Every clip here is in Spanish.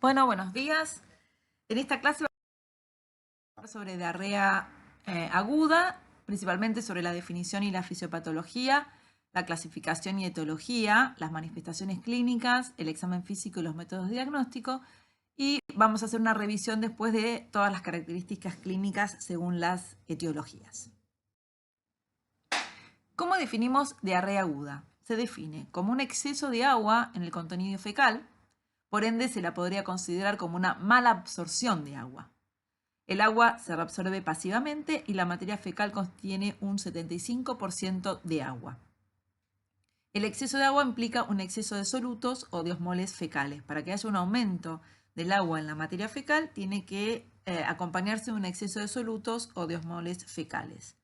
Bueno, buenos días. En esta clase vamos a hablar sobre diarrea aguda, principalmente sobre la definición y la fisiopatología, la clasificación y etiología, las manifestaciones clínicas, el examen físico y los métodos de diagnóstico. Y vamos a hacer una revisión después de todas las características clínicas según las etiologías. ¿Cómo definimos diarrea aguda? Se define como un exceso de agua en el contenido fecal. Por ende, se la podría considerar como una mala absorción de agua. El agua se reabsorbe pasivamente y la materia fecal contiene un 75% de agua. El exceso de agua implica un exceso de solutos o de osmoles fecales. Para que haya un aumento del agua en la materia fecal, tiene que acompañarse de un exceso de solutos o de osmoles fecales.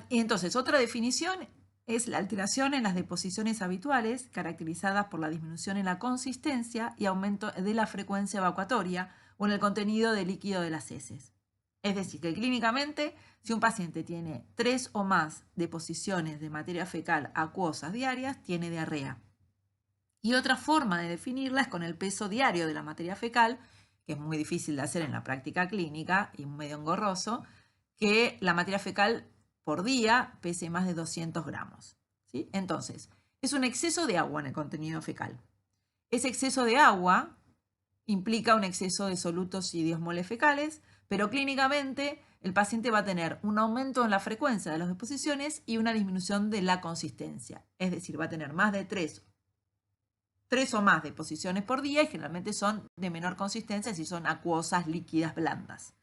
Entonces, otra definición es la alteración en las deposiciones habituales, caracterizadas por la disminución en la consistencia y aumento de la frecuencia evacuatoria o en el contenido de líquido de las heces. Es decir, que clínicamente, si un paciente tiene 3 o más deposiciones de materia fecal acuosas diarias, tiene diarrea. Y otra forma de definirla es con el peso diario de la materia fecal, que es muy difícil de hacer en la práctica clínica y medio engorroso, que la materia fecal por día pese más de 200 gramos. ¿Sí? Entonces, es un exceso de agua en el contenido fecal. Ese exceso de agua implica un exceso de solutos y de osmoles fecales, pero clínicamente el paciente va a tener un aumento en la frecuencia de las deposiciones y una disminución de la consistencia. Es decir, va a tener más de 3 o más deposiciones por día y generalmente son de menor consistencia si son acuosas, líquidas, blandas.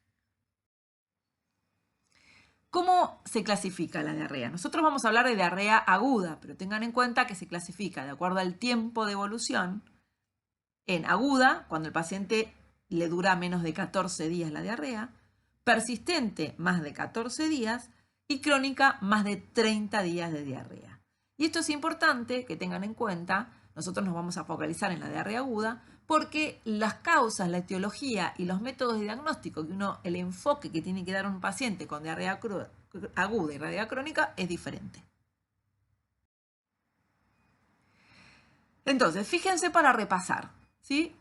¿Cómo se clasifica la diarrea? Nosotros vamos a hablar de diarrea aguda, pero tengan en cuenta que se clasifica de acuerdo al tiempo de evolución en aguda, cuando el paciente le dura menos de 14 días la diarrea, persistente más de 14 días y crónica más de 30 días de diarrea. Y esto es importante que tengan en cuenta, nosotros nos vamos a focalizar en la diarrea aguda, porque las causas, la etiología y los métodos de diagnóstico, el enfoque que tiene que dar un paciente con diarrea aguda y diarrea crónica es diferente. Entonces, fíjense para repasar, ¿sí?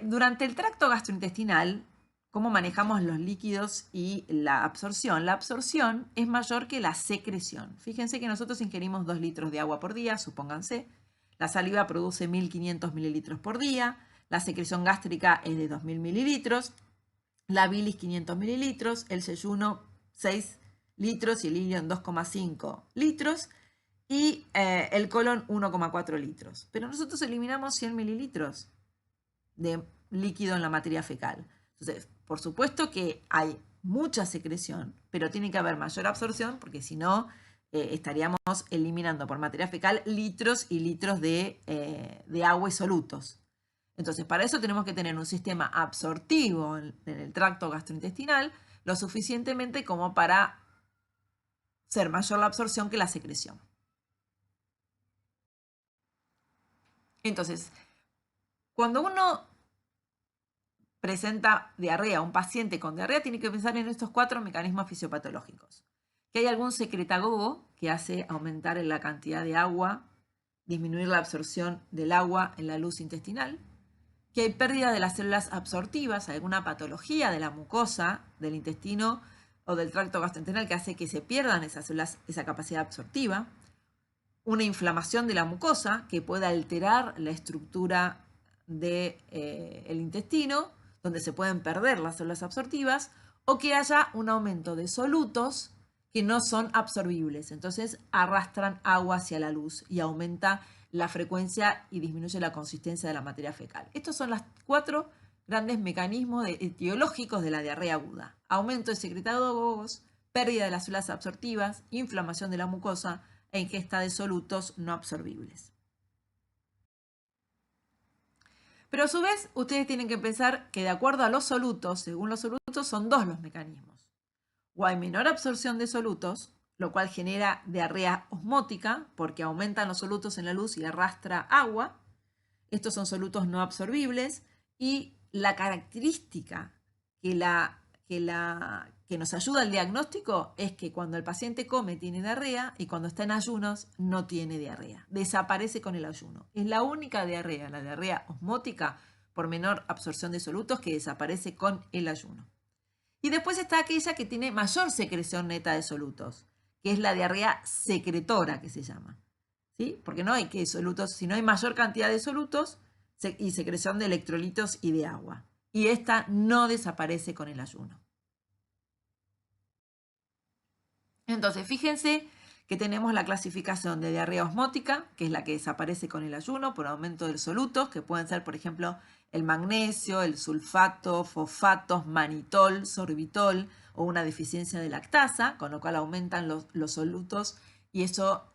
Durante el tracto gastrointestinal, ¿cómo manejamos los líquidos y la absorción? La absorción es mayor que la secreción. Fíjense que nosotros ingerimos 2 litros de agua por día, supónganse. La saliva produce 1500 mililitros por día. La secreción gástrica es de 2000 mililitros. La bilis 500 mililitros. El yeyuno 6 litros y el ilion 2,5 litros. Y el colon 1,4 litros. Pero nosotros eliminamos 100 mililitros de líquido en la materia fecal. Entonces, por supuesto que hay mucha secreción, pero tiene que haber mayor absorción porque si no, estaríamos eliminando por materia fecal litros y litros de agua y solutos. Entonces, para eso tenemos que tener un sistema absortivo en el tracto gastrointestinal lo suficientemente como para ser mayor la absorción que la secreción. Entonces, cuando uno presenta diarrea, un paciente con diarrea tiene que pensar en estos 4 mecanismos fisiopatológicos. Que hay algún secretagogo que hace aumentar la cantidad de agua, disminuir la absorción del agua en la luz intestinal. Que hay pérdida de las células absortivas, alguna patología de la mucosa, del intestino o del tracto gastrointestinal que hace que se pierdan esas células, esa capacidad absortiva. Una inflamación de la mucosa que puede alterar la estructura del intestino, donde se pueden perder las células absortivas, o que haya un aumento de solutos que no son absorbibles. Entonces arrastran agua hacia la luz y aumenta la frecuencia y disminuye la consistencia de la materia fecal. Estos son los 4 grandes mecanismos etiológicos de la diarrea aguda. Aumento de secretagogos, pérdida de las células absortivas, inflamación de la mucosa e ingesta de solutos no absorbibles. Pero a su vez, ustedes tienen que pensar que de acuerdo a los solutos, según los solutos, son 2 los mecanismos. O hay menor absorción de solutos, lo cual genera diarrea osmótica, porque aumentan los solutos en la luz y arrastra agua. Estos son solutos no absorbibles. Y la característica que nos ayuda al diagnóstico es que cuando el paciente come tiene diarrea y cuando está en ayunos no tiene diarrea. Desaparece con el ayuno. Es la única diarrea, la diarrea osmótica, por menor absorción de solutos que desaparece con el ayuno. Y después está aquella que tiene mayor secreción neta de solutos, que es la diarrea secretora que se llama. ¿Sí? Porque no hay que solutos, si no hay mayor cantidad de solutos y secreción de electrolitos y de agua. Y esta no desaparece con el ayuno. Entonces, fíjense que tenemos la clasificación de diarrea osmótica, que es la que desaparece con el ayuno por aumento de solutos, que pueden ser, por ejemplo, el magnesio, el sulfato, fosfatos, manitol, sorbitol o una deficiencia de lactasa, con lo cual aumentan los solutos y eso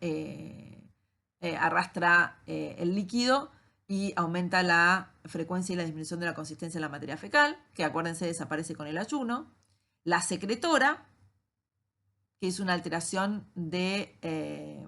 arrastra el líquido y aumenta la frecuencia y la disminución de la consistencia de la materia fecal, que acuérdense desaparece con el ayuno. La secretora, que es una alteración de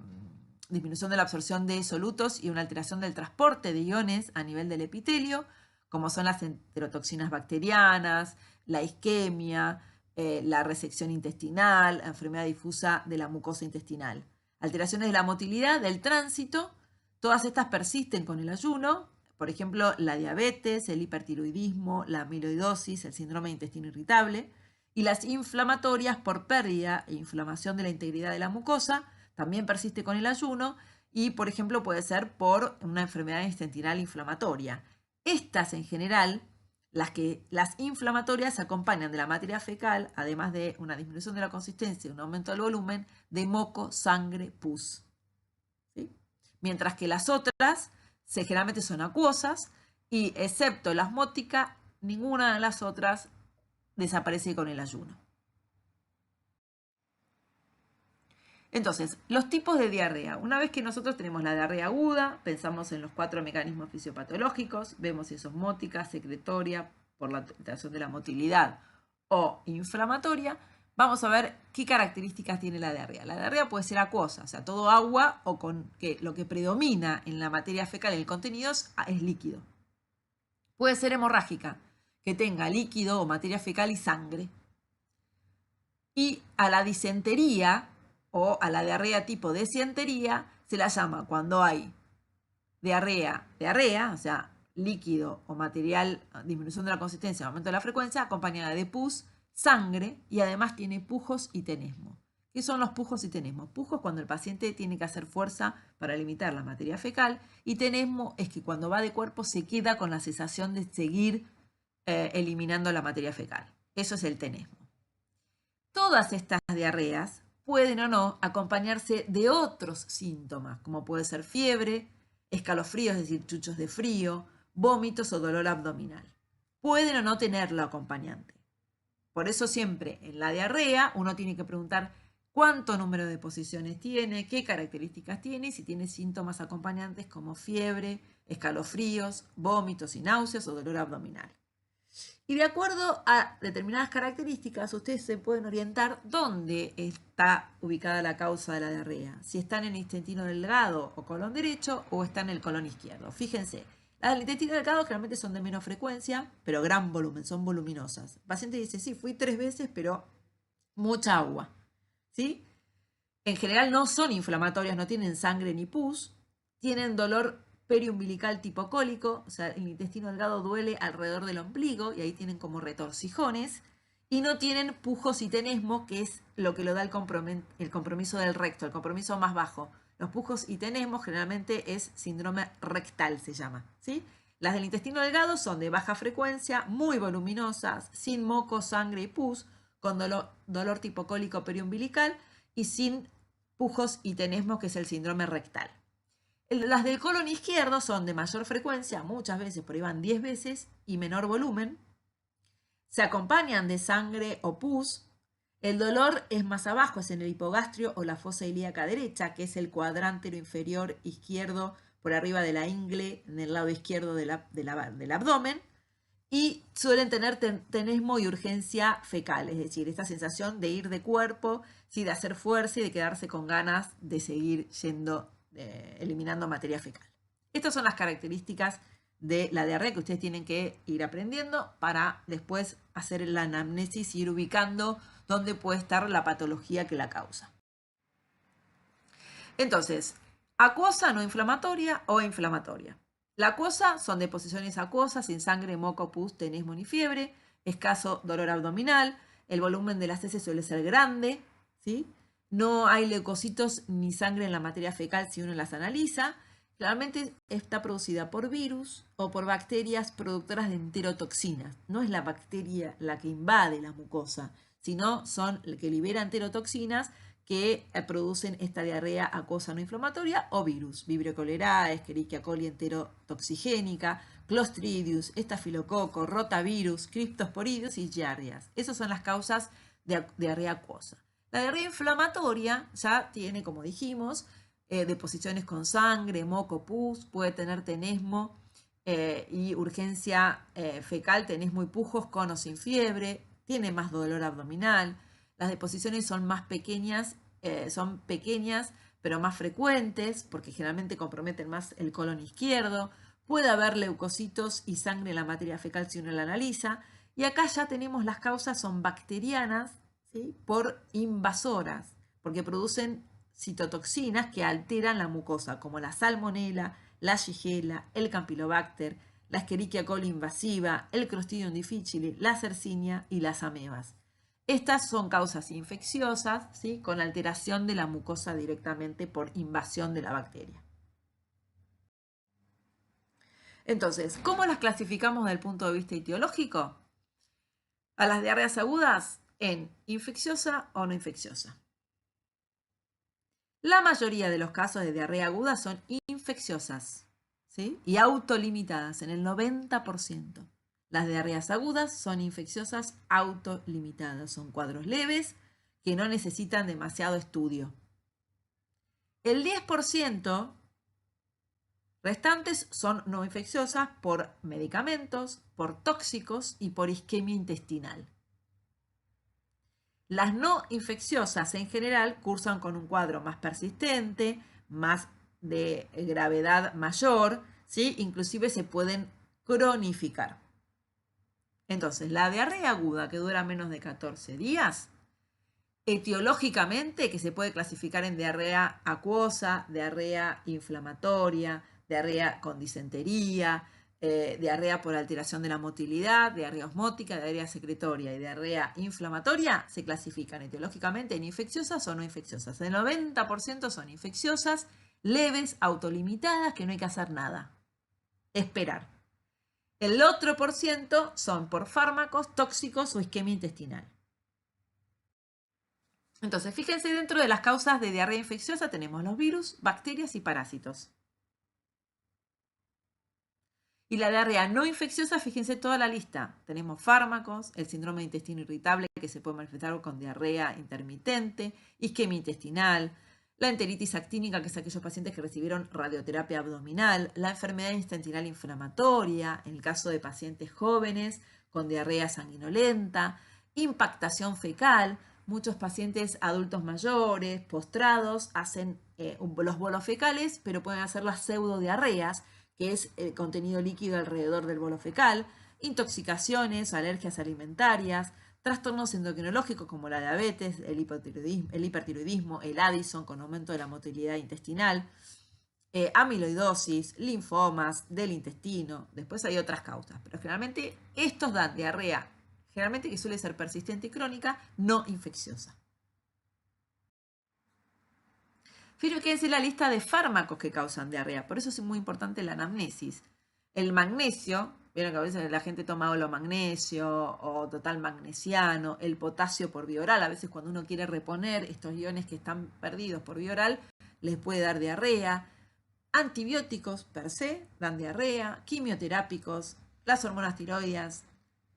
disminución de la absorción de solutos y una alteración del transporte de iones a nivel del epitelio, como son las enterotoxinas bacterianas, la isquemia, la resección intestinal, la enfermedad difusa de la mucosa intestinal. Alteraciones de la motilidad, del tránsito, todas estas persisten con el ayuno, por ejemplo, la diabetes, el hipertiroidismo, la amiloidosis, el síndrome de intestino irritable, y las inflamatorias por pérdida e inflamación de la integridad de la mucosa, también persiste con el ayuno y, por ejemplo, puede ser por una enfermedad intestinal inflamatoria. Estas, en general, las inflamatorias se acompañan de la materia fecal, además de una disminución de la consistencia y un aumento del volumen, de moco, sangre, pus. ¿Sí? Mientras que las otras generalmente son acuosas y, excepto la osmótica, ninguna de las otras desaparece con el ayuno. Entonces, los tipos de diarrea. Una vez que nosotros tenemos la diarrea aguda, pensamos en los 4 mecanismos fisiopatológicos, vemos si es osmótica, secretoria, por la alteración de la motilidad o inflamatoria, vamos a ver qué características tiene la diarrea. La diarrea puede ser acuosa, o sea, todo agua o con que lo que predomina en la materia fecal, en el contenido, es líquido. Puede ser hemorrágica, que tenga líquido o materia fecal y sangre. Y a la disentería o a la diarrea tipo desentería se la llama cuando hay diarrea, o sea, líquido o material, disminución de la consistencia, aumento de la frecuencia, acompañada de pus, sangre y además tiene pujos y tenesmo. ¿Qué son los pujos y tenesmo? Pujos cuando el paciente tiene que hacer fuerza para limitar la materia fecal y tenesmo es que cuando va de cuerpo se queda con la sensación de seguir eliminando la materia fecal. Eso es el tenesmo. Todas estas diarreas pueden o no acompañarse de otros síntomas, como puede ser fiebre, escalofríos, es decir, chuchos de frío, vómitos o dolor abdominal. Pueden o no tenerlo acompañante. Por eso siempre en la diarrea uno tiene que preguntar cuánto número de posiciones tiene, qué características tiene y si tiene síntomas acompañantes como fiebre, escalofríos, vómitos y náuseas o dolor abdominal. Y de acuerdo a determinadas características, ustedes se pueden orientar dónde está ubicada la causa de la diarrea. Si está en el intestino delgado o colon derecho o está en el colon izquierdo. Fíjense, las del intestino delgado generalmente son de menos frecuencia, pero gran volumen, son voluminosas. El paciente dice, sí, fui 3 veces, pero mucha agua. ¿Sí? En general no son inflamatorias, no tienen sangre ni pus, tienen dolor periumbilical tipo cólico, o sea, el intestino delgado duele alrededor del ombligo y ahí tienen como retorcijones, y no tienen pujos y tenesmo, que es lo que lo da el compromiso del recto, el compromiso más bajo. Los pujos y tenesmo generalmente es síndrome rectal, se llama, ¿sí? Las del intestino delgado son de baja frecuencia, muy voluminosas, sin moco, sangre y pus, con dolor tipo cólico periumbilical y sin pujos y tenesmo, que es el síndrome rectal. Las del colon izquierdo son de mayor frecuencia, muchas veces, por ahí van 10 veces, y menor volumen. Se acompañan de sangre o pus. El dolor es más abajo, es en el hipogastrio o la fosa ilíaca derecha, que es el cuadrante inferior izquierdo por arriba de la ingle, en el lado izquierdo del abdomen. Y suelen tener tenesmo y urgencia fecal, es decir, esta sensación de ir de cuerpo, ¿sí? De hacer fuerza y de quedarse con ganas de seguir yendo, eliminando materia fecal. Estas son las características de la diarrea que ustedes tienen que ir aprendiendo para después hacer la anamnesis y ir ubicando dónde puede estar la patología que la causa. Entonces, acuosa no inflamatoria o inflamatoria. La acuosa son deposiciones acuosas sin sangre, moco, pus, tenesmo ni fiebre, escaso dolor abdominal, el volumen de las heces suele ser grande, ¿sí? No hay leucocitos ni sangre en la materia fecal si uno las analiza. Claramente está producida por virus o por bacterias productoras de enterotoxinas. No es la bacteria la que invade la mucosa, sino son las que liberan enterotoxinas que producen esta diarrea acuosa no inflamatoria o virus. Vibrio cholerae, Escherichia coli enterotoxigénica, Clostridium, estafilococo, rotavirus, Cryptosporidium y giardias. Esas son las causas de diarrea acuosa. La diarrea inflamatoria ya tiene, como dijimos, deposiciones con sangre, moco, pus, puede tener tenesmo y urgencia fecal, tenesmo y pujos con o sin fiebre, tiene más dolor abdominal. Las deposiciones son pequeñas, pero más frecuentes, porque generalmente comprometen más el colon izquierdo. Puede haber leucocitos y sangre en la materia fecal si uno la analiza. Y acá ya tenemos las causas, son bacterianas, ¿sí? Por invasoras, porque producen citotoxinas que alteran la mucosa, como la salmonela, la shigella, el campylobacter, la Escherichia coli invasiva, el Clostridium difficile, la Yersinia y las amebas. Estas son causas infecciosas, ¿sí? Con alteración de la mucosa directamente por invasión de la bacteria. Entonces, ¿cómo las clasificamos desde el punto de vista etiológico? A las diarreas agudas en infecciosa o no infecciosa. La mayoría de los casos de diarrea aguda son infecciosas, ¿sí? Y autolimitadas en el 90%. Las diarreas agudas son infecciosas autolimitadas, son cuadros leves que no necesitan demasiado estudio. El 10% restantes son no infecciosas por medicamentos, por tóxicos y por isquemia intestinal. Las no infecciosas en general cursan con un cuadro más persistente, más de gravedad mayor, ¿sí? Inclusive se pueden cronificar. Entonces, la diarrea aguda que dura menos de 14 días, etiológicamente, que se puede clasificar en diarrea acuosa, diarrea inflamatoria, diarrea con disentería, diarrea por alteración de la motilidad, diarrea osmótica, diarrea secretoria y diarrea inflamatoria, se clasifican etiológicamente en infecciosas o no infecciosas. El 90% son infecciosas, leves, autolimitadas, que no hay que hacer nada. Esperar. El otro por ciento son por fármacos tóxicos o isquemia intestinal. Entonces, fíjense, dentro de las causas de diarrea infecciosa tenemos los virus, bacterias y parásitos. Y la diarrea no infecciosa, fíjense toda la lista. Tenemos fármacos, el síndrome de intestino irritable que se puede manifestar con diarrea intermitente, isquemia intestinal, la enteritis actínica, que es aquellos pacientes que recibieron radioterapia abdominal, la enfermedad intestinal inflamatoria, en el caso de pacientes jóvenes con diarrea sanguinolenta, impactación fecal. Muchos pacientes adultos mayores, postrados, hacen los bolos fecales, pero pueden hacer las pseudodiarreas, que es el contenido líquido alrededor del bolo fecal, intoxicaciones, alergias alimentarias, trastornos endocrinológicos como la diabetes, el hipertiroidismo, el Addison con aumento de la motilidad intestinal, amiloidosis, linfomas del intestino. Después hay otras causas, pero generalmente estos dan diarrea, generalmente que suele ser persistente y crónica, no infecciosa. Fíjense la lista de fármacos que causan diarrea, por eso es muy importante la anamnesis. El magnesio, vieron que a veces la gente toma magnesio o total magnesiano, el potasio por vía oral, a veces cuando uno quiere reponer estos iones que están perdidos por vía oral, les puede dar diarrea. Antibióticos per se dan diarrea, quimioterápicos, las hormonas tiroideas,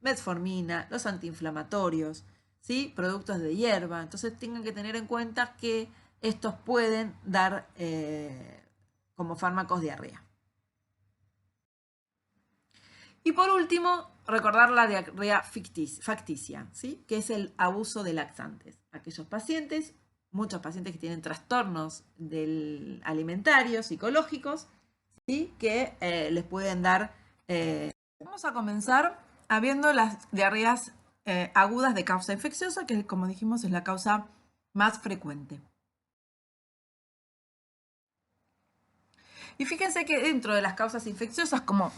metformina, los antiinflamatorios, ¿sí? Productos de hierba. Entonces tengan que tener en cuenta que estos pueden dar como fármacos diarrea. Y por último, recordar la diarrea facticia, ¿sí? Que es el abuso de laxantes. Aquellos pacientes, muchos pacientes que tienen trastornos alimentarios, psicológicos, ¿sí? Que les pueden dar... Vamos a comenzar viendo las diarreas agudas de causa infecciosa, que como dijimos es la causa más frecuente. Y fíjense que dentro de las causas infecciosas, como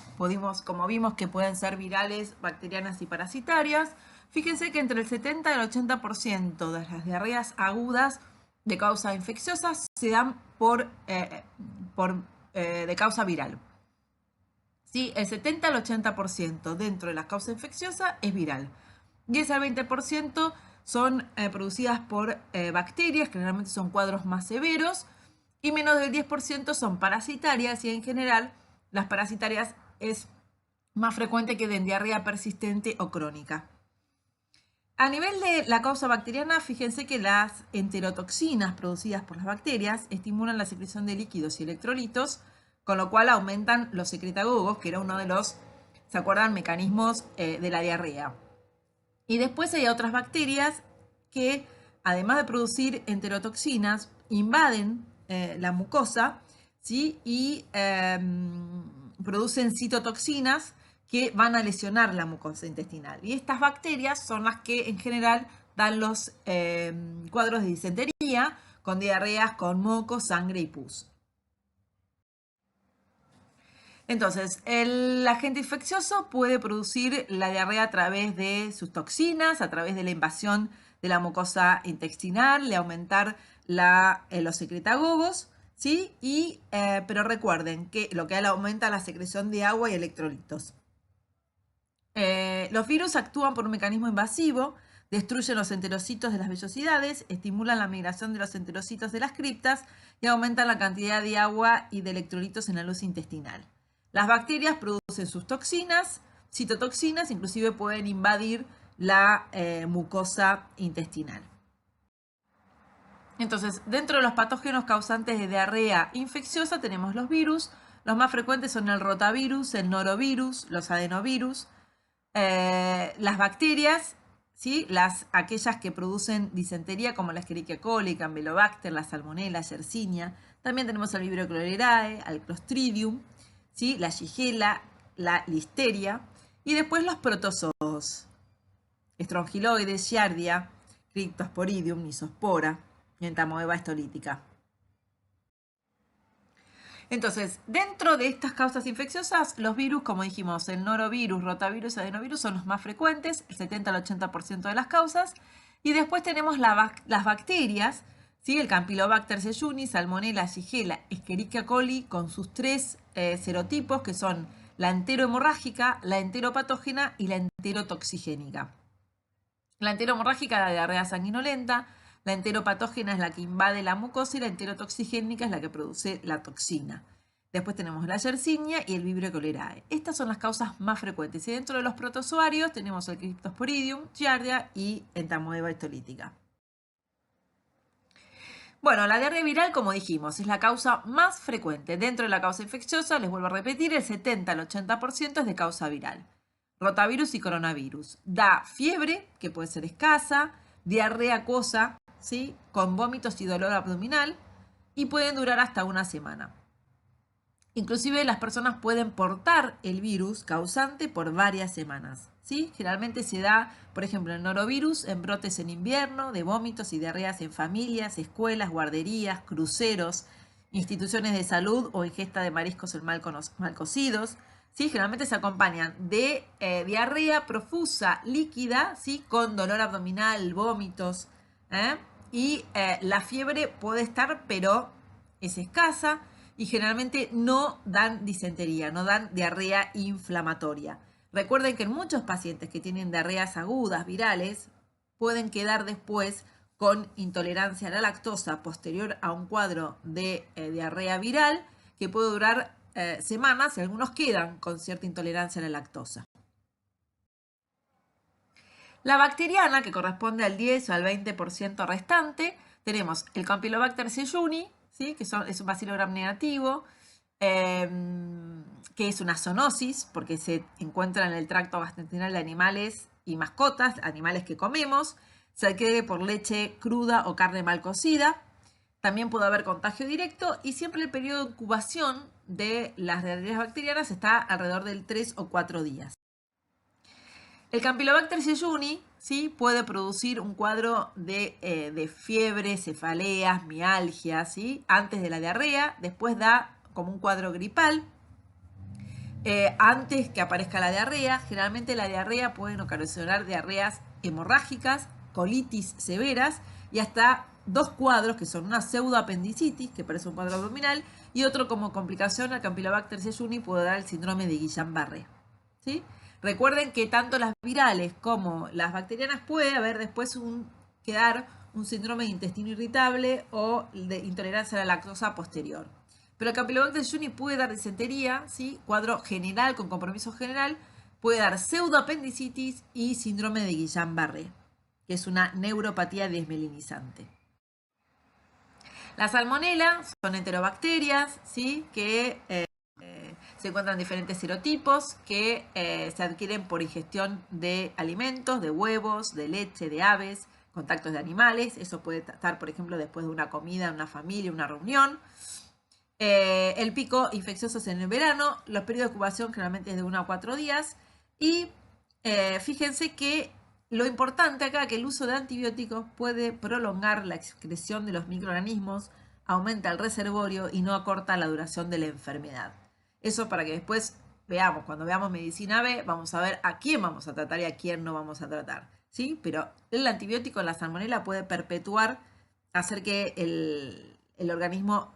vimos que pueden ser virales, bacterianas y parasitarias, fíjense que entre el 70 y el 80% de las diarreas agudas de causa infecciosa se dan de causa viral. ¿Sí? El 70 al 80% dentro de la causa infecciosa es viral. 10 al 20% son producidas por bacterias, que generalmente son cuadros más severos, y menos del 10% son parasitarias, y en general las parasitarias es más frecuente que den diarrea persistente o crónica. A nivel de la causa bacteriana, fíjense que las enterotoxinas producidas por las bacterias estimulan la secreción de líquidos y electrolitos, con lo cual aumentan los secretagogos, que era uno de los, ¿se acuerdan?, mecanismos de la diarrea. Y después hay otras bacterias que, además de producir enterotoxinas, invaden la mucosa, ¿sí? Y producen citotoxinas que van a lesionar la mucosa intestinal. Y estas bacterias son las que en general dan los cuadros de disentería, con diarreas, con moco, sangre y pus. Entonces, el agente infeccioso puede producir la diarrea a través de sus toxinas, a través de la invasión de la mucosa intestinal, de aumentar los secretagogos, ¿sí? Pero recuerden que lo que aumenta la secreción de agua y electrolitos. Los virus actúan por un mecanismo invasivo, destruyen los enterocitos de las vellosidades, estimulan la migración de los enterocitos de las criptas y aumentan la cantidad de agua y de electrolitos en la luz intestinal. Las bacterias producen sus toxinas, citotoxinas, inclusive pueden invadir la mucosa intestinal. Entonces, dentro de los patógenos causantes de diarrea infecciosa tenemos los virus. Los más frecuentes son el rotavirus, el norovirus, los adenovirus. Las bacterias, ¿sí? Aquellas que producen disentería, como la Escherichia coli, Campylobacter, la Salmonella, Yersinia. También tenemos el Vibrio cholerae, el Clostridium, ¿sí? La Shigella, la Listeria. Y después los protozoos: Strongyloides, Giardia, Cryptosporidium, Nisospora y Entamoeba histolítica. Entonces, dentro de estas causas infecciosas, los virus, como dijimos, el norovirus, rotavirus y adenovirus son los más frecuentes, el 70 al 80% de las causas. Y después tenemos las bacterias, ¿sí? El Campylobacter jejuni, Salmonella, Shigella, Escherichia coli, con sus tres serotipos, que son la enterohemorrágica, la enteropatógena y la enterotoxigénica. La enterohemorrágica es la diarrea sanguinolenta, la enteropatógena es la que invade la mucosa y la enterotoxigénica es la que produce la toxina. Después tenemos la Yersinia y el Vibrio cholerae. Estas son las causas más frecuentes. Y dentro de los protozoarios tenemos el Cryptosporidium, Giardia y Entamoeba histolítica. Bueno, la diarrea viral, como dijimos, es la causa más frecuente. Dentro de la causa infecciosa, les vuelvo a repetir, el 70 al 80% es de causa viral. Rotavirus y coronavirus. Da fiebre, que puede ser escasa, diarrea acuosa, ¿sí? Con vómitos y dolor abdominal, y pueden durar hasta una semana. Inclusive las personas pueden portar el virus causante por varias semanas, ¿sí? Generalmente se da, por ejemplo, el norovirus en brotes en invierno, de vómitos y diarreas en familias, escuelas, guarderías, cruceros, instituciones de salud o ingesta de mariscos mal cocidos. ¿Sí? Generalmente se acompañan de diarrea profusa, líquida, ¿sí? Con dolor abdominal, vómitos, y la fiebre puede estar, pero es escasa y generalmente no dan disentería, no dan diarrea inflamatoria. Recuerden que en muchos pacientes que tienen diarreas agudas, virales, pueden quedar después con intolerancia a la lactosa posterior a un cuadro de diarrea viral que puede durar semanas, y algunos quedan con cierta intolerancia a la lactosa. La bacteriana, que corresponde al 10 o al 20% restante, tenemos el Campylobacter jejuni, ¿sí? Que es un bacilo gram negativo, que es una zoonosis porque se encuentra en el tracto gastrointestinal de animales y mascotas, animales que comemos, se adquiere por leche cruda o carne mal cocida. También puede haber contagio directo y siempre el periodo de incubación de las diarreas bacterianas está alrededor del 3 o 4 días. El Campylobacter jejuni, ¿sí? Puede producir un cuadro de fiebre, cefaleas, mialgia, ¿sí? Antes de la diarrea, después da como un cuadro gripal. Antes que aparezca la diarrea, generalmente la diarrea pueden ocasionar diarreas hemorrágicas, colitis severas y hasta 2 cuadros que son una pseudoapendicitis, que parece un cuadro abdominal, y otro como complicación al Campylobacter jejuni puede dar el síndrome de Guillain-Barré. ¿Sí? Recuerden que tanto las virales como las bacterianas puede haber después quedar un síndrome de intestino irritable o de intolerancia a la lactosa posterior. Pero el Campylobacter jejuni puede dar disentería, ¿sí? Cuadro general con compromiso general, puede dar pseudoapendicitis y síndrome de Guillain-Barré, que es una neuropatía desmelinizante. La salmonela son enterobacterias, ¿sí? Que se encuentran diferentes serotipos que se adquieren por ingestión de alimentos, de huevos, de leche, de aves, contactos de animales. Eso puede estar, por ejemplo, después de una comida, en una familia, una reunión. El pico infeccioso es en el verano. Los periodos de incubación generalmente es de 1 a 4 días. Y fíjense que lo importante acá es que el uso de antibióticos puede prolongar la excreción de los microorganismos, aumenta el reservorio y no acorta la duración de la enfermedad. Eso para que después veamos, cuando veamos medicina B, vamos a ver a quién vamos a tratar y a quién no vamos a tratar, ¿sí? Pero el antibiótico en la salmonela puede perpetuar, hacer que el organismo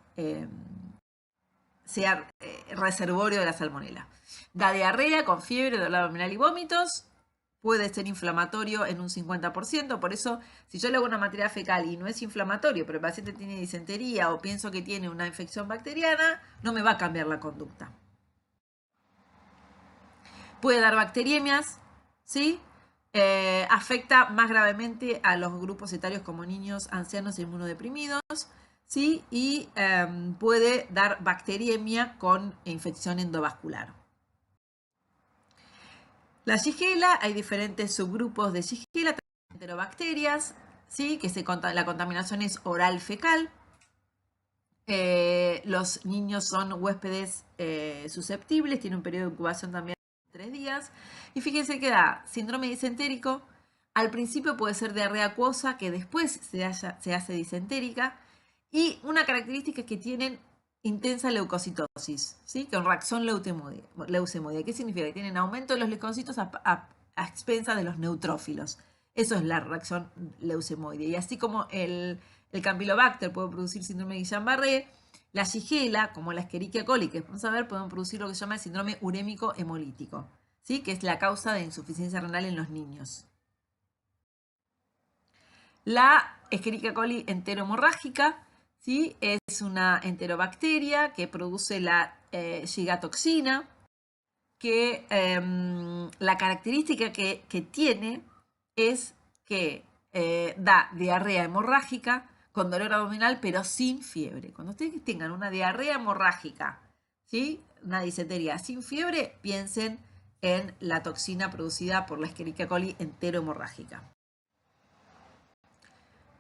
sea reservorio de la salmonela. Da diarrea con fiebre, dolor abdominal y vómitos. Puede ser inflamatorio en un 50%, por eso si yo le hago una materia fecal y no es inflamatorio, pero el paciente tiene disentería o pienso que tiene una infección bacteriana, no me va a cambiar la conducta. Puede dar bacteriemias, ¿sí? Afecta más gravemente a los grupos etarios como niños, ancianos e inmunodeprimidos, ¿sí? Y puede dar bacteriemia con infección endovascular. La Shigella, hay diferentes subgrupos de Shigella, enterobacterias, ¿sí? Que la contaminación es oral fecal. Los niños son huéspedes susceptibles, tienen un periodo de incubación también de 3 días. Y fíjense que da síndrome disentérico. Al principio puede ser diarrea acuosa, que después se hace disentérica. Y una característica es que tienen intensa leucocitosis, ¿sí? Con reacción leucemoide. ¿Qué significa? Que tienen aumento de los leucocitos a expensas de los neutrófilos. Eso es la reacción leucemoide. Y así como el Campylobacter puede producir síndrome de Guillain-Barré, la Shigella, como la Escherichia coli, que vamos a ver, pueden producir lo que se llama el síndrome urémico hemolítico, ¿sí? Que es la causa de insuficiencia renal en los niños. La Escherichia coli enterohemorrágica, ¿sí? Es una enterobacteria que produce la gigatoxina, que la característica que tiene es que da diarrea hemorrágica con dolor abdominal, pero sin fiebre. Cuando ustedes tengan una diarrea hemorrágica, ¿sí? Una disentería sin fiebre, piensen en la toxina producida por la Escherichia coli enterohemorrágica.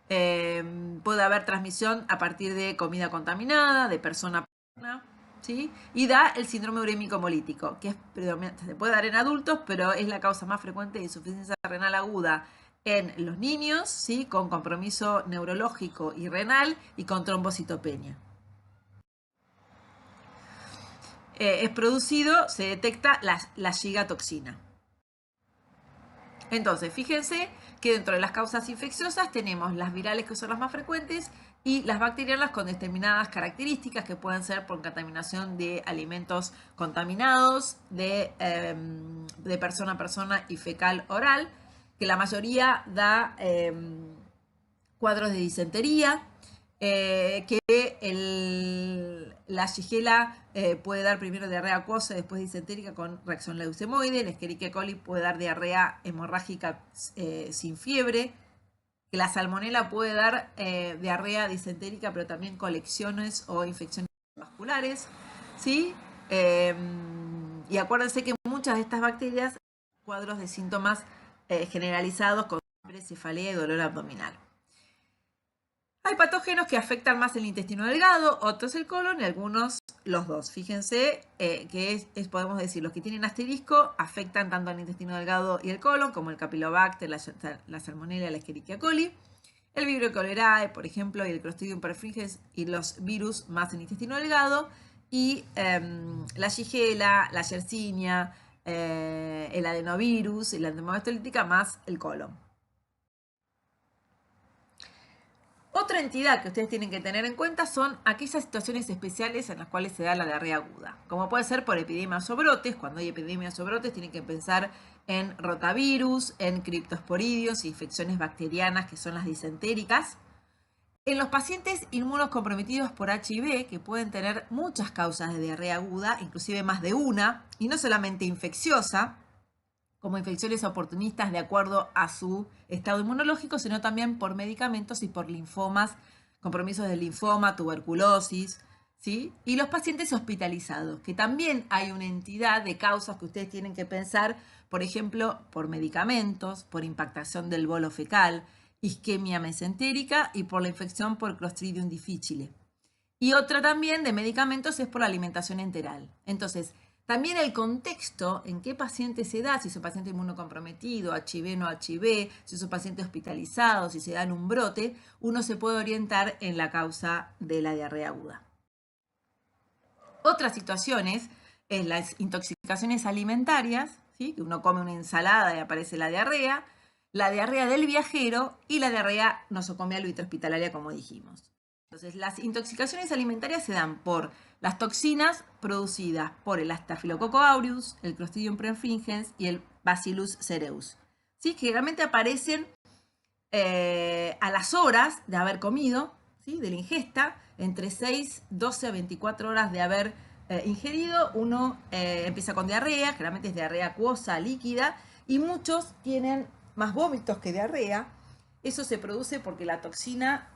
Puede haber transmisión a partir de comida contaminada, de persona a persona, ¿sí? Y da el síndrome urémico hemolítico, que es predominante. Se puede dar en adultos, pero es la causa más frecuente de insuficiencia renal aguda en los niños, ¿sí? Con compromiso neurológico y renal y con trombocitopenia. Es producido, se detecta la gigatoxina. Entonces, fíjense que dentro de las causas infecciosas tenemos las virales, que son las más frecuentes, y las bacterianas con determinadas características que pueden ser por contaminación de alimentos contaminados, de persona a persona y fecal oral, que la mayoría da cuadros de disentería, que la Shigella puede dar primero diarrea acuosa y después disentérica con reacción leucemoide. La Escherichia coli puede dar diarrea hemorrágica sin fiebre. Que la salmonela puede dar diarrea disentérica, pero también colecciones o infecciones vasculares, ¿sí? Y acuérdense que muchas de estas bacterias cuadros de síntomas generalizados con fiebre, cefalea y dolor abdominal. Hay patógenos que afectan más el intestino delgado, otros el colon y algunos los dos. Fíjense que podemos decir, los que tienen asterisco afectan tanto al intestino delgado y el colon, como el Campylobacter, la Salmonella, la Escherichia coli. El Vibrio cholerae, por ejemplo, y el Clostridium perfringens y los virus más en intestino delgado. y la Shigella, la Yersinia, el adenovirus y la endomonas más el colon. Otra entidad que ustedes tienen que tener en cuenta son aquellas situaciones especiales en las cuales se da la diarrea aguda, como puede ser por epidemias o brotes. Cuando hay epidemias o brotes tienen que pensar en rotavirus, en criptosporidios, infecciones bacterianas que son las disentéricas. En los pacientes inmunocomprometidos por HIV, que pueden tener muchas causas de diarrea aguda, inclusive más de una, y no solamente infecciosa, como infecciones oportunistas de acuerdo a su estado inmunológico, sino también por medicamentos y por linfomas, compromisos de linfoma, tuberculosis, ¿sí? Y los pacientes hospitalizados, que también hay una entidad de causas que ustedes tienen que pensar, por ejemplo, por medicamentos, por impactación del bolo fecal, isquemia mesentérica y por la infección por Clostridium difficile. Y otra también de medicamentos es por la alimentación enteral. Entonces, también el contexto en qué paciente se da, si es un paciente inmunocomprometido, HIV, no HIV, si es un paciente hospitalizado, si se da en un brote, uno se puede orientar en la causa de la diarrea aguda. Otras situaciones es las intoxicaciones alimentarias, ¿sí? Que uno come una ensalada y aparece la diarrea del viajero y la diarrea nosocomial o intrahospitalaria, como dijimos. Entonces, las intoxicaciones alimentarias se dan por las toxinas producidas por el Staphylococcus aureus, el Clostridium perfringens y el Bacillus cereus, ¿sí? Que realmente aparecen a las horas de haber comido, ¿sí? De la ingesta, entre 6, 12 a 24 horas de haber ingerido, uno empieza con diarrea, generalmente es diarrea acuosa, líquida, y muchos tienen más vómitos que diarrea. Eso se produce porque la toxina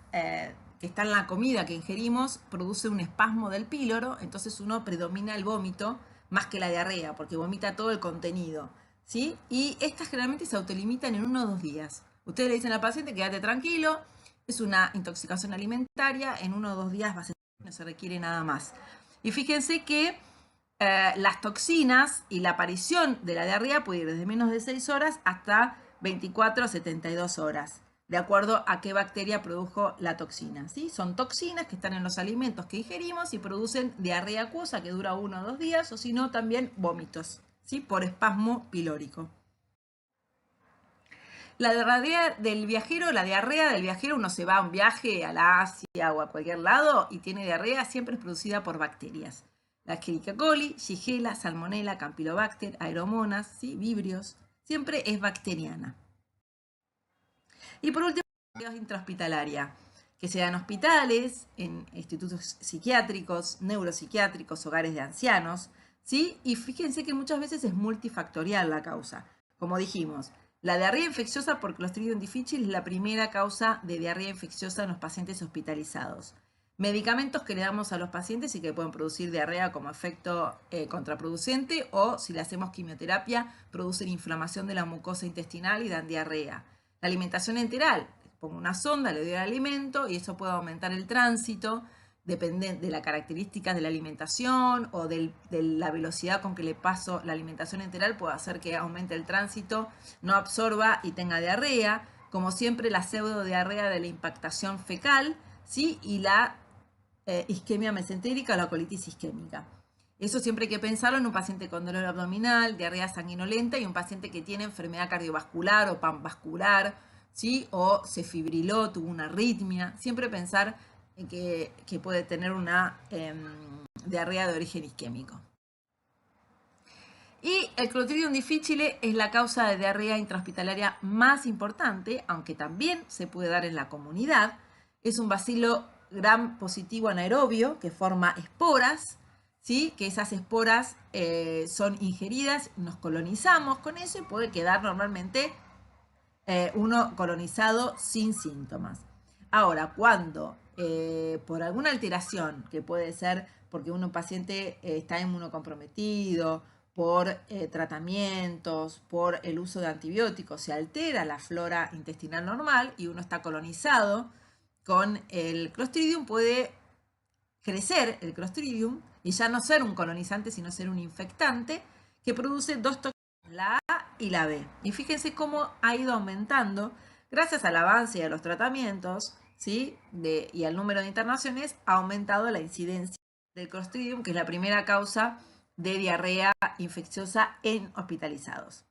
que está en la comida que ingerimos produce un espasmo del píloro, entonces uno predomina el vómito más que la diarrea, porque vomita todo el contenido, ¿sí? Y estas generalmente se autolimitan en 1 o 2 días. Ustedes le dicen al paciente, quédate tranquilo, es una intoxicación alimentaria, en 1 o 2 días va a ser, no se requiere nada más. Y fíjense que las toxinas y la aparición de la diarrea puede ir desde menos de 6 horas hasta 24 a 72 horas, de acuerdo a qué bacteria produjo la toxina, ¿sí? Son toxinas que están en los alimentos que ingerimos y producen diarrea acuosa que dura 1 o 2 días, o si no, también vómitos, ¿sí? Por espasmo pilórico. La diarrea del viajero, uno se va a un viaje a la Asia o a cualquier lado y tiene diarrea, siempre es producida por bacterias. La Escherichia coli, Shigella, Salmonella, Campylobacter, Aeromonas, ¿sí? Vibrios, siempre es bacteriana. Y por último, la intrahospitalaria, que se da en hospitales, en institutos psiquiátricos, neuropsiquiátricos, hogares de ancianos, ¿sí? Y fíjense que muchas veces es multifactorial la causa. Como dijimos, la diarrea infecciosa por Clostridium difficile es la primera causa de diarrea infecciosa en los pacientes hospitalizados. Medicamentos que le damos a los pacientes y que pueden producir diarrea como efecto contraproducente, o si le hacemos quimioterapia, producen inflamación de la mucosa intestinal y dan diarrea. La alimentación enteral, pongo una sonda, le doy el alimento y eso puede aumentar el tránsito, depende de las características de la alimentación o de la velocidad con que le paso la alimentación enteral, puede hacer que aumente el tránsito, no absorba y tenga diarrea. Como siempre, la pseudodiarrea de la impactación fecal, ¿sí? Y la isquemia mesentérica o la colitis isquémica. Eso siempre hay que pensarlo en un paciente con dolor abdominal, diarrea sanguinolenta y un paciente que tiene enfermedad cardiovascular o panvascular, ¿sí? O se fibriló, tuvo una arritmia. Siempre pensar en que puede tener una diarrea de origen isquémico. Y el Clostridium difficile es la causa de diarrea intrahospitalaria más importante, aunque también se puede dar en la comunidad. Es un bacilo gram positivo anaerobio que forma esporas, ¿sí? Que esas esporas son ingeridas, nos colonizamos con eso y puede quedar normalmente uno colonizado sin síntomas. Ahora, cuando por alguna alteración, que puede ser porque un paciente está inmunocomprometido, por tratamientos, por el uso de antibióticos, se altera la flora intestinal normal y uno está colonizado con el Clostridium, puede crecer el Clostridium y ya no ser un colonizante, sino ser un infectante que produce dos toxinas, la A y la B. Y fíjense cómo ha ido aumentando, gracias al avance y a los tratamientos, ¿sí? Y al número de internaciones, ha aumentado la incidencia del Clostridium, que es la primera causa de diarrea infecciosa en hospitalizados.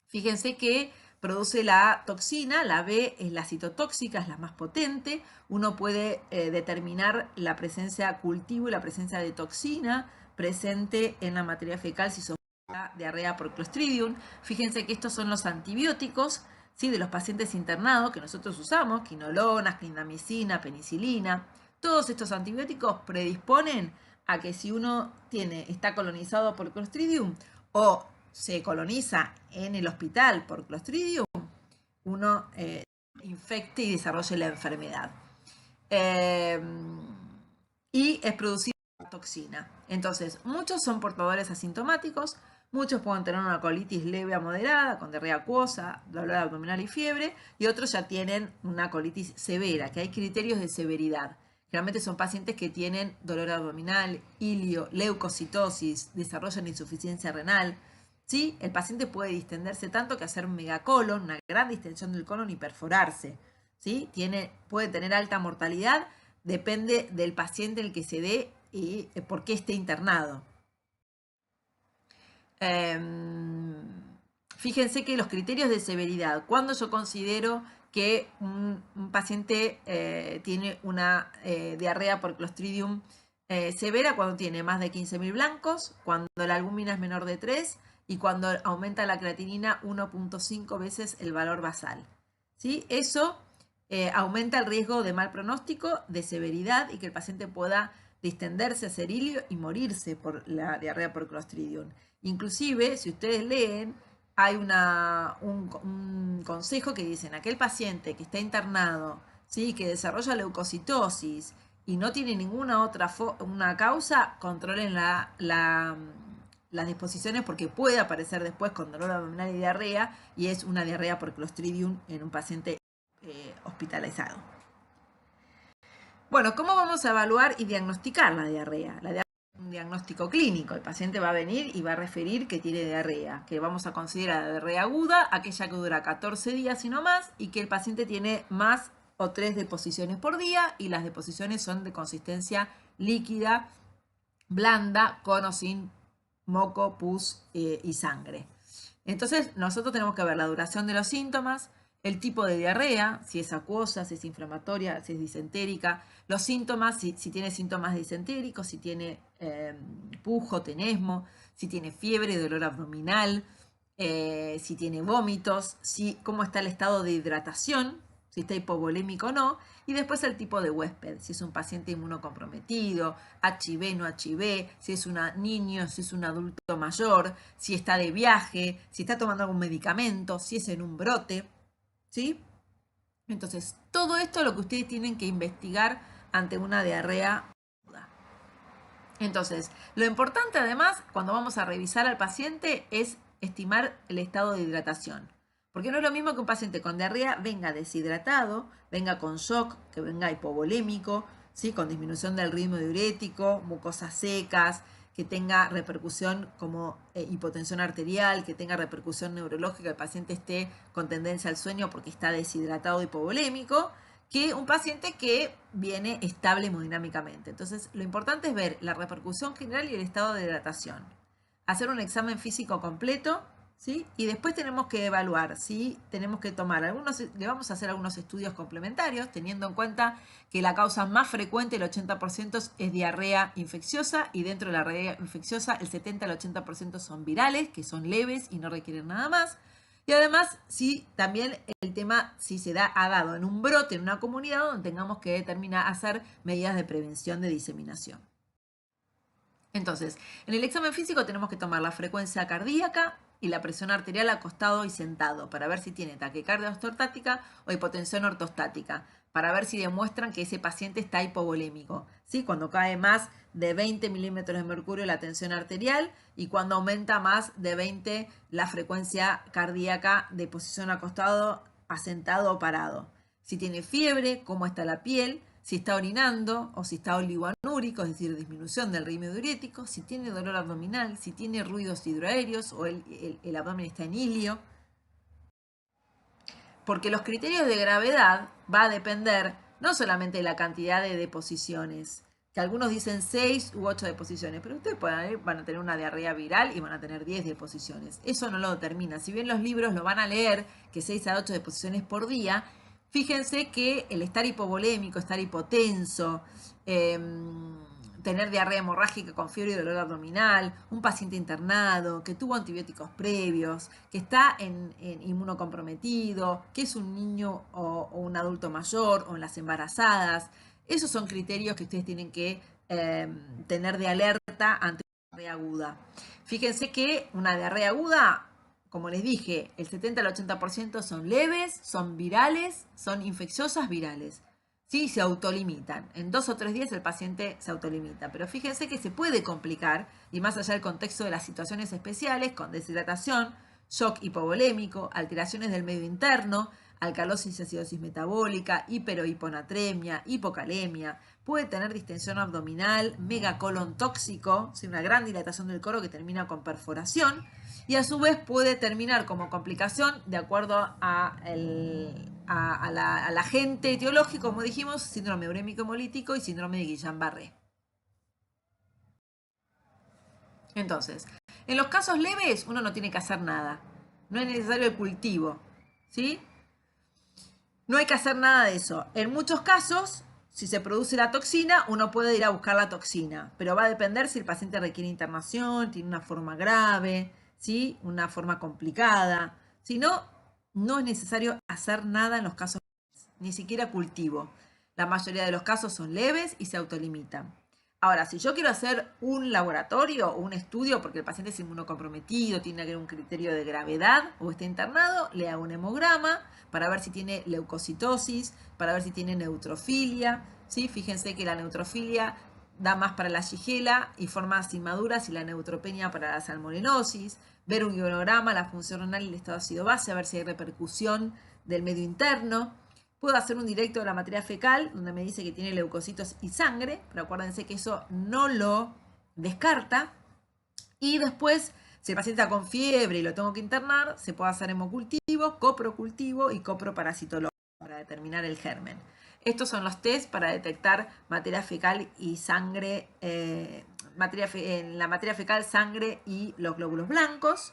Fíjense que produce la toxina, la B es la citotóxica, es la más potente. Uno puede determinar la presencia cultivo y la presencia de toxina presente en la materia fecal si sospecha diarrea por Clostridium. Fíjense que estos son los antibióticos, ¿sí?, de los pacientes internados que nosotros usamos, quinolona, clindamicina, penicilina. Todos estos antibióticos predisponen a que si uno está colonizado por Clostridium o se coloniza en el hospital por Clostridium, uno infecte y desarrolle la enfermedad. Y es producida por toxina. Entonces, muchos son portadores asintomáticos, muchos pueden tener una colitis leve a moderada, con diarrea acuosa, dolor abdominal y fiebre, y otros ya tienen una colitis severa, que hay criterios de severidad. Generalmente son pacientes que tienen dolor abdominal, ilio, leucocitosis, desarrollan insuficiencia renal. ¿Sí? El paciente puede distenderse tanto que hacer un megacolon, una gran distensión del colon y perforarse. ¿Sí? Puede tener alta mortalidad, depende del paciente el que se dé y por qué esté internado. Fíjense que los criterios de severidad, cuando yo considero que un paciente tiene una diarrea por Clostridium severa, cuando tiene más de 15.000 blancos, cuando la albúmina es menor de 3 y cuando aumenta la creatinina 1.5 veces el valor basal. ¿Sí? Eso aumenta el riesgo de mal pronóstico, de severidad y que el paciente pueda distenderse, hacer ilio y morirse por la diarrea por Clostridium. Inclusive, si ustedes leen, hay un consejo que dicen, aquel paciente que está internado, ¿sí?, que desarrolla leucocitosis y no tiene ninguna otra una causa, controlen las disposiciones porque puede aparecer después con dolor abdominal y diarrea, y es una diarrea por Clostridium en un paciente hospitalizado. Bueno, ¿cómo vamos a evaluar y diagnosticar la diarrea? La diarrea es un diagnóstico clínico. El paciente va a venir y va a referir que tiene diarrea, que vamos a considerar diarrea aguda, aquella que dura 14 días y no más, y que el paciente tiene más o 3 deposiciones por día, y las deposiciones son de consistencia líquida, blanda, con o sin moco, pus y sangre. Entonces, nosotros tenemos que ver la duración de los síntomas, el tipo de diarrea, si es acuosa, si es inflamatoria, si es disentérica, los síntomas, si tiene síntomas disentéricos, si tiene pujo, tenesmo, si tiene fiebre, dolor abdominal, si tiene vómitos, cómo está el estado de hidratación, si está hipovolémico o no, y después el tipo de huésped, si es un paciente inmunocomprometido, HIV, no HIV, si es un niño, si es un adulto mayor, si está de viaje, si está tomando algún medicamento, si es en un brote, ¿sí? Entonces, todo esto es lo que ustedes tienen que investigar ante una diarrea aguda. Entonces, lo importante además, cuando vamos a revisar al paciente, es estimar el estado de hidratación. Porque no es lo mismo que un paciente con diarrea venga deshidratado, venga con shock, que venga hipovolémico, ¿sí?, con disminución del ritmo diurético, mucosas secas, que tenga repercusión como hipotensión arterial, que tenga repercusión neurológica, el paciente esté con tendencia al sueño porque está deshidratado hipovolémico, que un paciente que viene estable hemodinámicamente. Entonces, lo importante es ver la repercusión general y el estado de hidratación. Hacer un examen físico completo, ¿sí? Y después tenemos que evaluar si tenemos que tomar le vamos a hacer algunos estudios complementarios, teniendo en cuenta que la causa más frecuente, el 80%, es diarrea infecciosa, y dentro de la diarrea infecciosa el 70 al 80% son virales, que son leves y no requieren nada más. Y además, también el tema, si ha dado en un brote en una comunidad donde tengamos que hacer medidas de prevención de diseminación. Entonces, en el examen físico tenemos que tomar la frecuencia cardíaca y la presión arterial acostado y sentado para ver si tiene taquicardia ortostática o hipotensión ortostática, para ver si demuestran que ese paciente está hipovolémico, ¿sí? Cuando cae más de 20 milímetros de mercurio la tensión arterial y cuando aumenta más de 20 la frecuencia cardíaca de posición acostado, asentado o parado. Si tiene fiebre, cómo está la piel, si está orinando o si está oligoanúrico, es decir, disminución del ritmo diurético, si tiene dolor abdominal, si tiene ruidos hidroaéreos o el abdomen está en ilio. Porque los criterios de gravedad va a depender no solamente de la cantidad de deposiciones que algunos dicen 6 u 8 deposiciones, pero ustedes van a tener una diarrea viral y van a tener 10 deposiciones. Eso no lo determina. Si bien los libros lo van a leer, que 6 a 8 deposiciones por día, fíjense que el estar hipovolémico, estar hipotenso, tener diarrea hemorrágica con fiebre y dolor abdominal, un paciente internado, que tuvo antibióticos previos, que está en inmunocomprometido, que es un niño o un adulto mayor o en las embarazadas. Esos son criterios que ustedes tienen que tener de alerta ante una diarrea aguda. Fíjense que una diarrea aguda, como les dije, el 70 al 80% son leves, son virales, son infecciosas virales. ¿Sí? Se autolimitan. En 2 o 3 días el paciente se autolimita. Pero fíjense que se puede complicar, y más allá del contexto de las situaciones especiales, con deshidratación, shock hipovolémico, alteraciones del medio interno, alcalosis y acidosis metabólica, hiper o hiponatremia, hipocalemia, puede tener distensión abdominal, megacolon tóxico, una gran dilatación del colon que termina con perforación, y a su vez puede terminar como complicación, de acuerdo al agente etiológico, como dijimos, síndrome urémico hemolítico y síndrome de Guillain-Barré. Entonces, en los casos leves uno no tiene que hacer nada. No es necesario el cultivo, ¿sí? No hay que hacer nada de eso. En muchos casos, si se produce la toxina, uno puede ir a buscar la toxina, pero va a depender si el paciente requiere internación, tiene una forma grave, ¿sí? Una forma complicada. Si no, no es necesario hacer nada en los casos leves, ni siquiera cultivo. La mayoría de los casos son leves y se autolimitan. Ahora, si yo quiero hacer un laboratorio o un estudio porque el paciente es inmunocomprometido, tiene un criterio de gravedad o está internado, le hago un hemograma para ver si tiene leucocitosis, para ver si tiene neutrofilia. ¿Sí? Fíjense que la neutrofilia da más para la shigella y forma inmaduras y la neutropenia para la salmonellosis. Ver un ionograma, la función renal y el estado ácido-base, a ver si hay repercusión del medio interno. Puedo hacer un directo de la materia fecal, donde me dice que tiene leucocitos y sangre, pero acuérdense que eso no lo descarta. Y después, si el paciente está con fiebre y lo tengo que internar, se puede hacer hemocultivo, coprocultivo y coproparasitología para determinar el germen. Estos son los test para detectar materia fecal y sangre, en la materia fecal, sangre y los glóbulos blancos.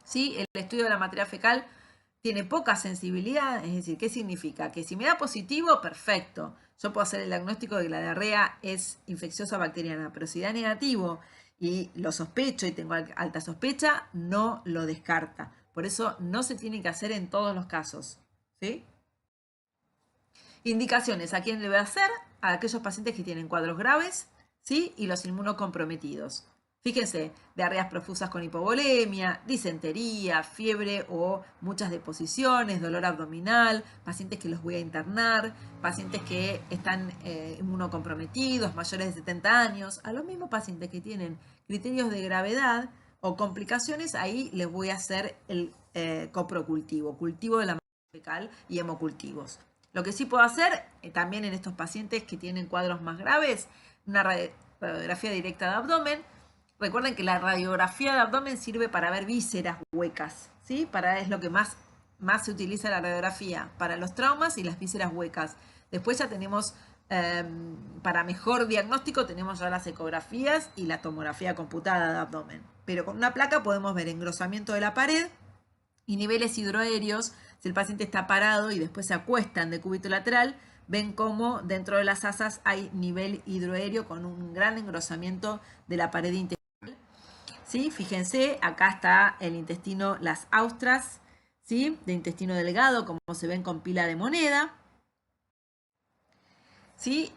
¿Sí? El estudio de la materia fecal tiene poca sensibilidad, es decir, ¿qué significa? Que si me da positivo, perfecto. Yo puedo hacer el diagnóstico de que la diarrea es infecciosa bacteriana, pero si da negativo y lo sospecho y tengo alta sospecha, no lo descarta. Por eso no se tiene que hacer en todos los casos. ¿Sí? Indicaciones, ¿a quién le voy a hacer? A aquellos pacientes que tienen cuadros graves, ¿sí? Y los inmunocomprometidos. Fíjense, diarreas profusas con hipovolemia, disentería, fiebre o muchas deposiciones, dolor abdominal, pacientes que los voy a internar, pacientes que están inmunocomprometidos, mayores de 70 años, a los mismos pacientes que tienen criterios de gravedad o complicaciones, ahí les voy a hacer el coprocultivo, cultivo de la materia fecal y hemocultivos. Lo que sí puedo hacer, también en estos pacientes que tienen cuadros más graves, una radiografía directa de abdomen. Recuerden que la radiografía de abdomen sirve para ver vísceras huecas, ¿sí? Es lo que más se utiliza la radiografía, para los traumas y las vísceras huecas. Después ya tenemos, para mejor diagnóstico, tenemos ya las ecografías y la tomografía computada de abdomen. Pero con una placa podemos ver engrosamiento de la pared y niveles hidroaéreos. Si el paciente está parado y después se acuesta en decúbito lateral, ven cómo dentro de las asas hay nivel hidroaéreo con un gran engrosamiento de la pared intestinal. ¿Sí? Fíjense, acá está el intestino, las austras, ¿sí? De intestino delgado, como se ven con pila de moneda. ¿Sí?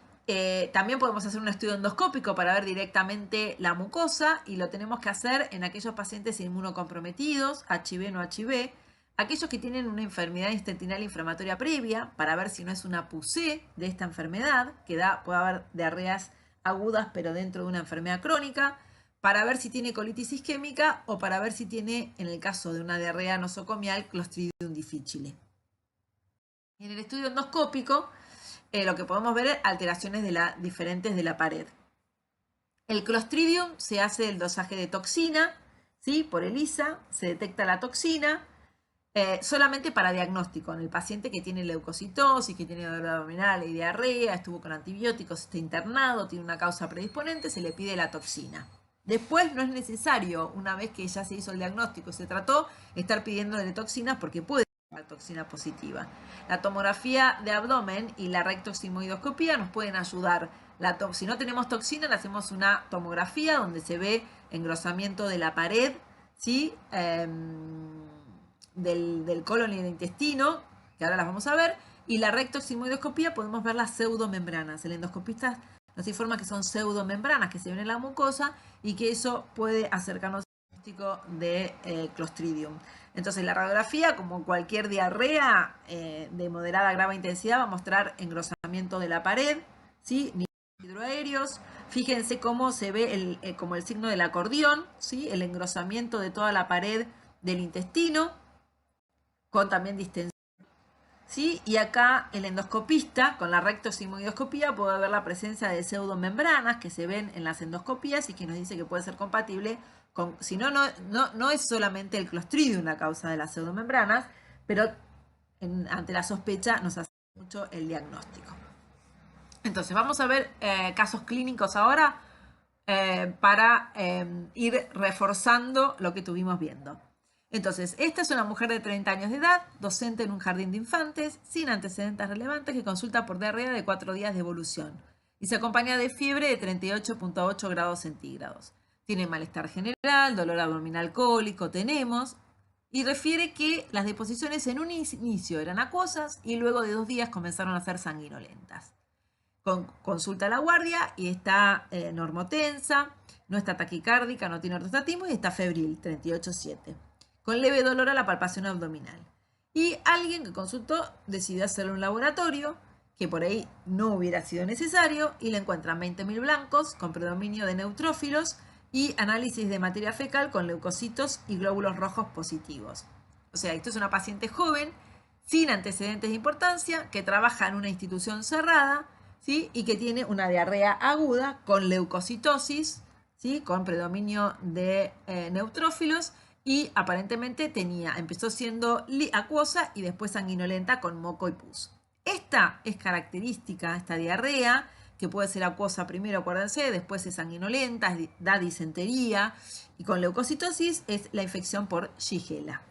También podemos hacer un estudio endoscópico para ver directamente la mucosa y lo tenemos que hacer en aquellos pacientes inmunocomprometidos, HIV no HIV, aquellos que tienen una enfermedad intestinal inflamatoria previa para ver si no es una PUC de esta enfermedad, que puede haber diarreas agudas pero dentro de una enfermedad crónica, para ver si tiene colitis isquémica o para ver si tiene, en el caso de una diarrea nosocomial, Clostridium difficile. En el estudio endoscópico, lo que podemos ver es alteraciones diferentes de la pared. El Clostridium se hace el dosaje de toxina, ¿sí? Por ELISA, se detecta la toxina. solamente para diagnóstico en el paciente que tiene leucocitosis, que tiene dolor abdominal y diarrea, estuvo con antibióticos, está internado, tiene una causa predisponente, se le pide la toxina. Después no es necesario, una vez que ya se hizo el diagnóstico y se trató, estar pidiéndole toxinas porque puede ser una toxina positiva. La tomografía de abdomen y la rectosigmoidoscopía nos pueden ayudar. Si no tenemos toxina, le hacemos una tomografía donde se ve engrosamiento de la pared, ¿sí? Del colon y del intestino, que ahora las vamos a ver, y la rectosigmoidoscopía podemos ver las pseudomembranas. El endoscopista nos informa que son pseudomembranas que se ven en la mucosa y que eso puede acercarnos al diagnóstico de Clostridium. Entonces la radiografía, como cualquier diarrea de moderada a grave intensidad, va a mostrar engrosamiento de la pared, ¿sí? Hidroaéreos. Fíjense cómo se ve como el signo del acordeón, ¿sí? El engrosamiento de toda la pared del intestino, con también distensión. ¿Sí? Y acá el endoscopista, con la rectosigmoidoscopía, puede ver la presencia de pseudomembranas que se ven en las endoscopías y que nos dice que puede ser compatible con, si no, no es solamente el Clostridium la causa de las pseudomembranas, pero ante la sospecha nos hace mucho el diagnóstico. Entonces, vamos a ver casos clínicos ahora para ir reforzando lo que estuvimos viendo. Entonces, esta es una mujer de 30 años de edad, docente en un jardín de infantes, sin antecedentes relevantes, que consulta por diarrea de 4 días de evolución y se acompaña de fiebre de 38,8 grados centígrados. Tiene malestar general, dolor abdominal cólico, tenemos, y refiere que las deposiciones en un inicio eran acuosas y luego de 2 días comenzaron a ser sanguinolentas. Consulta a la guardia y está normotensa, no está taquicárdica, no tiene ortostatismo y está febril, 38,7, con leve dolor a la palpación abdominal. Y alguien que consultó decidió hacerle un laboratorio, que por ahí no hubiera sido necesario, y le encuentran 20.000 blancos con predominio de neutrófilos y análisis de materia fecal con leucocitos y glóbulos rojos positivos. O sea, esto es una paciente joven, sin antecedentes de importancia, que trabaja en una institución cerrada, ¿sí? Y que tiene una diarrea aguda con leucocitosis, ¿sí? Con predominio de neutrófilos, y aparentemente empezó siendo acuosa y después sanguinolenta con moco y pus. Esta es característica, esta diarrea, que puede ser acuosa primero, acuérdense, después es sanguinolenta, da disentería, y con leucocitosis es la infección por Shigella.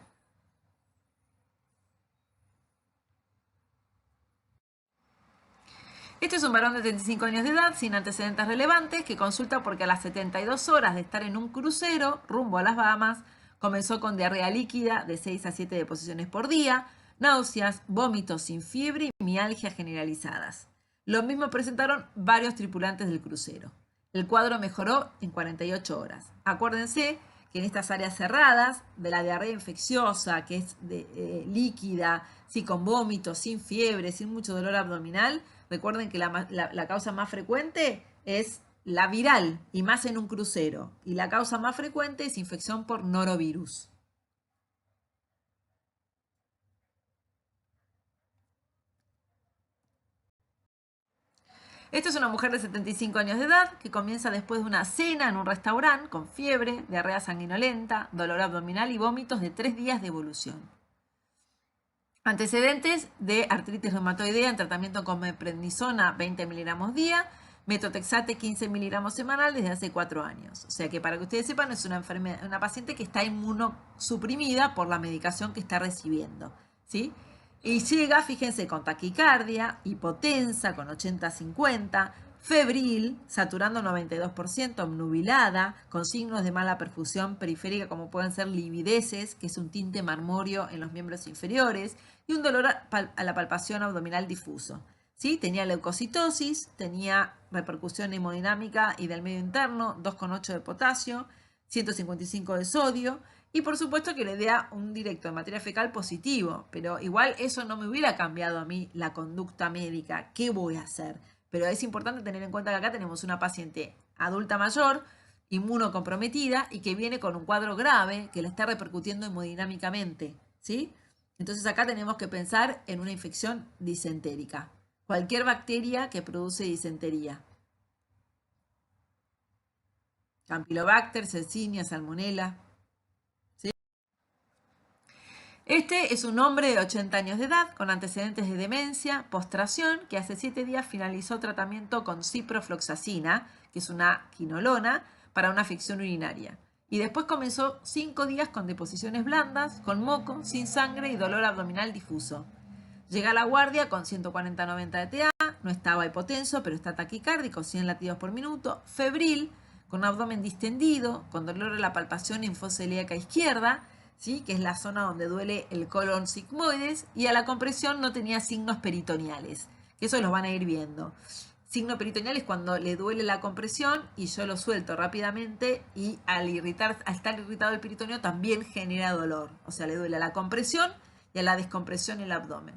Este es un varón de 35 años de edad, sin antecedentes relevantes, que consulta porque a las 72 horas de estar en un crucero rumbo a las Bahamas, comenzó con diarrea líquida de 6 a 7 deposiciones por día, náuseas, vómitos sin fiebre y mialgias generalizadas. Lo mismo presentaron varios tripulantes del crucero. El cuadro mejoró en 48 horas. Acuérdense que en estas áreas cerradas de la diarrea infecciosa, que es líquida, sí, con vómitos, sin fiebre, sin mucho dolor abdominal, recuerden que la causa más frecuente es la viral, y más en un crucero. Y la causa más frecuente es infección por norovirus. Esta es una mujer de 75 años de edad que comienza después de una cena en un restaurante con fiebre, diarrea sanguinolenta, dolor abdominal y vómitos de 3 días de evolución. Antecedentes de artritis reumatoidea en tratamiento con meprednisona 20 miligramos día, metotrexate 15 miligramos semanal desde hace 4 años. O sea que para que ustedes sepan, es una paciente que está inmunosuprimida por la medicación que está recibiendo, ¿sí? Y llega, fíjense, con taquicardia, hipotensa con 80-50, febril, saturando 92%, obnubilada, con signos de mala perfusión periférica como pueden ser livideces, que es un tinte marmóreo en los miembros inferiores, y un dolor a la palpación abdominal difuso. ¿Sí? Tenía leucocitosis, tenía repercusión hemodinámica y del medio interno, 2,8 de potasio, 155 de sodio, y por supuesto que le dé un directo de materia fecal positivo, pero igual eso no me hubiera cambiado a mí la conducta médica. ¿Qué voy a hacer? Pero es importante tener en cuenta que acá tenemos una paciente adulta mayor, inmunocomprometida y que viene con un cuadro grave que le está repercutiendo hemodinámicamente, ¿sí? Entonces acá tenemos que pensar en una infección disentérica. Cualquier bacteria que produce disentería. Campylobacter, Yersinia, Salmonella. ¿Sí? Este es un hombre de 80 años de edad con antecedentes de demencia, postración, que hace 7 días finalizó tratamiento con ciprofloxacina, que es una quinolona, para una afección urinaria. Y después comenzó 5 días con deposiciones blandas, con moco, sin sangre y dolor abdominal difuso. Llega a la guardia con 140-90 de TA, no estaba hipotenso, pero está taquicárdico, 100 latidos por minuto, febril, con abdomen distendido, con dolor en la palpación linfocelíaca izquierda, ¿sí? Que es la zona donde duele el colon sigmoides, y a la compresión no tenía signos peritoneales, que eso los van a ir viendo. Signo peritoneal es cuando le duele la compresión y yo lo suelto rápidamente y al estar irritado el peritoneo también genera dolor. O sea, le duele a la compresión y a la descompresión el abdomen.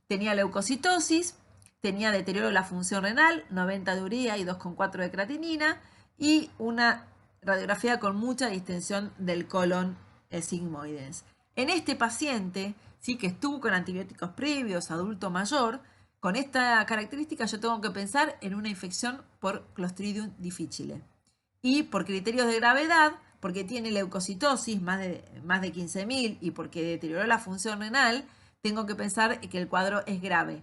Tenía leucocitosis, tenía deterioro de la función renal, 90 de urea y 2,4 de creatinina, y una radiografía con mucha distensión del colon sigmoides. En este paciente, sí, que estuvo con antibióticos previos, adulto mayor, con esta característica yo tengo que pensar en una infección por Clostridium difficile. Y por criterios de gravedad, porque tiene leucocitosis, más de 15.000, y porque deterioró la función renal, tengo que pensar que el cuadro es grave.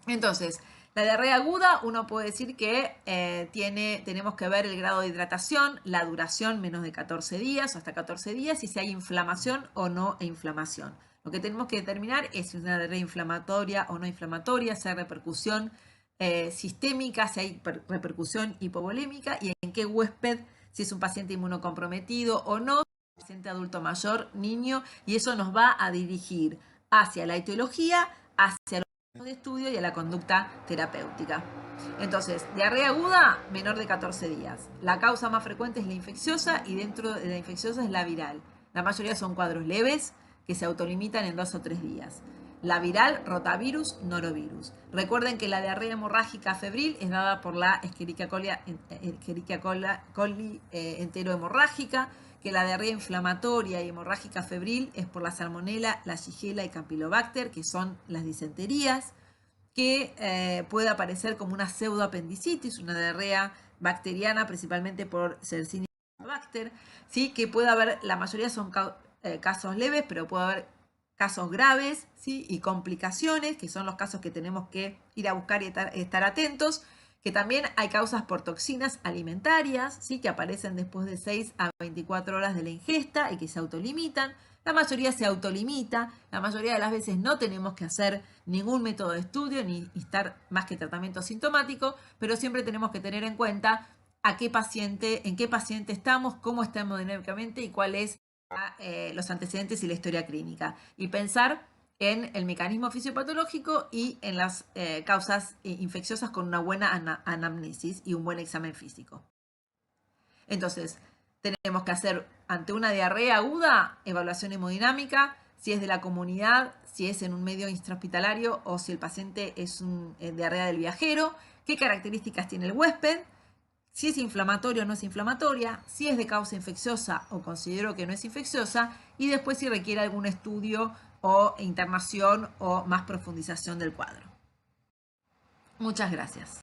Entonces, la diarrea aguda, uno puede decir que tenemos que ver el grado de hidratación, la duración menos de 14 días, hasta 14 días, y si hay inflamación o no inflamación. Lo que tenemos que determinar es si es una diarrea inflamatoria o no inflamatoria, si hay repercusión sistémica, si hay repercusión hipovolémica y en qué huésped, si es un paciente inmunocomprometido o no, paciente adulto mayor, niño, y eso nos va a dirigir hacia la etiología, hacia los de estudio y a la conducta terapéutica. Entonces, diarrea aguda, menor de 14 días. La causa más frecuente es la infecciosa y dentro de la infecciosa es la viral. La mayoría son cuadros leves que se autolimitan en 2 o 3 días. La viral, rotavirus, norovirus. Recuerden que la diarrea hemorrágica febril es dada por la Escherichia coli enterohemorrágica, que la diarrea inflamatoria y hemorrágica febril es por la salmonela, la shigella y campylobacter, que son las disenterías, que puede aparecer como una pseudoapendicitis, una diarrea bacteriana, principalmente por Yersinia bacter, ¿sí? Que puede haber, la mayoría son casos leves, pero puede haber casos graves, ¿sí? Y complicaciones, que son los casos que tenemos que ir a buscar y estar atentos, que también hay causas por toxinas alimentarias, ¿sí? Que aparecen después de 6 a 24 horas de la ingesta y que se autolimitan. La mayoría se autolimita, la mayoría de las veces no tenemos que hacer ningún método de estudio ni estar más que tratamiento sintomático, pero siempre tenemos que tener en cuenta en qué paciente estamos, cómo está hemodinámicamente y cuáles los antecedentes y la historia clínica. Y pensar en el mecanismo fisiopatológico y en las causas infecciosas con una buena anamnesis y un buen examen físico. Entonces, tenemos que hacer ante una diarrea aguda, evaluación hemodinámica, si es de la comunidad, si es en un medio intrahospitalario o si el paciente es diarrea del viajero, qué características tiene el huésped, si es inflamatoria o no es inflamatoria, si es de causa infecciosa o considero que no es infecciosa, y después si requiere algún estudio o internación o más profundización del cuadro. Muchas gracias.